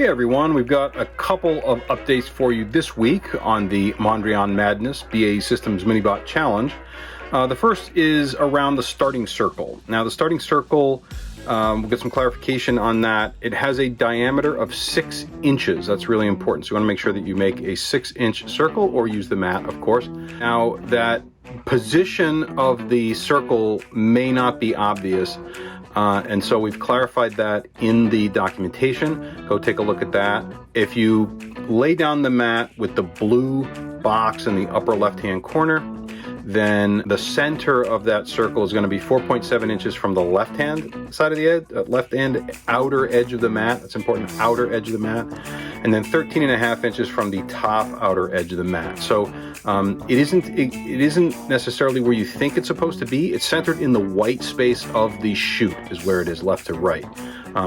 Hey everyone, we've got a couple of updates for you this week on the Mondrian Madness BAE Systems Minibot Challenge. The first is around the starting circle. Now the starting circle, we'll get some clarification on that. It has a diameter of 6 inches. That's really important. So you want to make sure that you make a 6-inch circle or use the mat, of course. Now that position of the circle may not be obvious. And so we've clarified that in the documentation. Go take a look at that. If you lay down the mat with the blue box in the upper left-hand corner, then the center of that circle is going to be 4.7 inches from the left-hand side of the edge, left-hand outer edge of the mat. That's important, outer edge of the mat. And then 13.5 inches from the top outer edge of the mat. So it isn't necessarily where you think it's supposed to be. It's centered in the white space of the chute is where it is, left to right.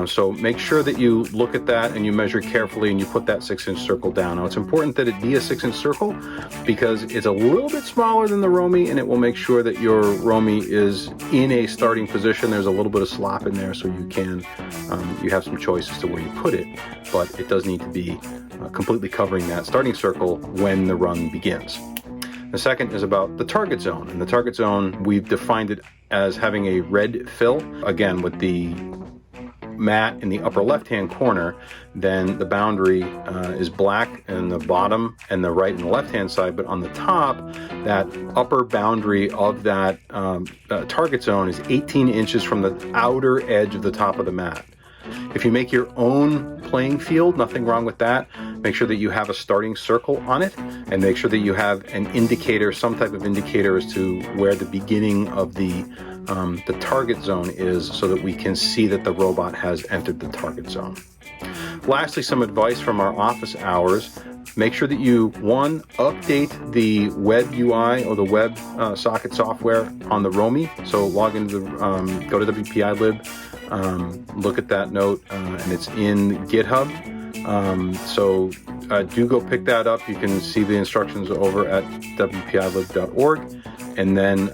So make sure that you look at that and you measure carefully and you put that 6-inch circle down. Now it's important that it be a 6-inch circle because it's a little bit smaller than the Romy, and it will make sure that your Romy is in a starting position. There's a little bit of slop in there, so you have some choice as to where you put it, but it does need to be completely covering that starting circle when the run begins. The second is about the target zone, and the target zone, we've defined it as having a red fill, again with the mat in the upper left-hand corner. Then the boundary is black in the bottom and the right and the left-hand side, but on the top, that upper boundary of that target zone is 18 inches from the outer edge of the top of the mat. If you make your own playing field, nothing wrong with that. Make sure that you have a starting circle on it, and make sure that you have an indicator, some type of indicator as to where the beginning of the target zone is, so that we can see that the robot has entered the target zone. Lastly, some advice from our office hours. Make sure that you, one, update the web UI or the web socket software on the Romy. So log into the, go to wpilib, look at that note, and it's in GitHub. So do go pick that up. You can see the instructions over at wpilib.org, and then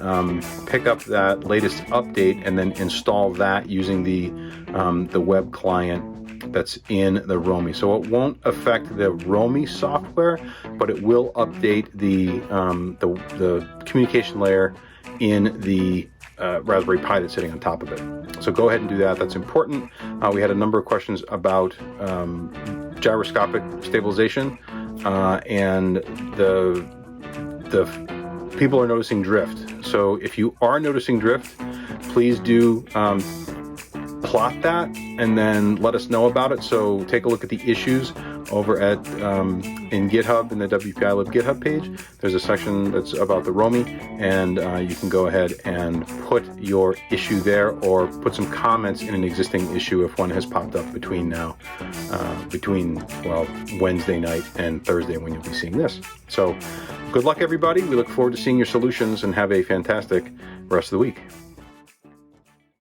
pick up that latest update and then install that using the web client that's in the Romy. So it won't affect the Romy software, but it will update the communication layer in the Raspberry Pi that's sitting on top of it. So go ahead and do that. That's important. We had a number of questions about gyroscopic stabilization, and the people are noticing drift. So if you are noticing drift, please do plot that and then let us know about it. So take a look at the issues over at in GitHub, in the wpilib GitHub page. There's a section that's about the Romy, and you can go ahead and put your issue there, or put some comments in an existing issue if one has popped up between Wednesday night and Thursday when you'll be seeing this. So good luck everybody. We look forward to seeing your solutions, and have a fantastic rest of the week.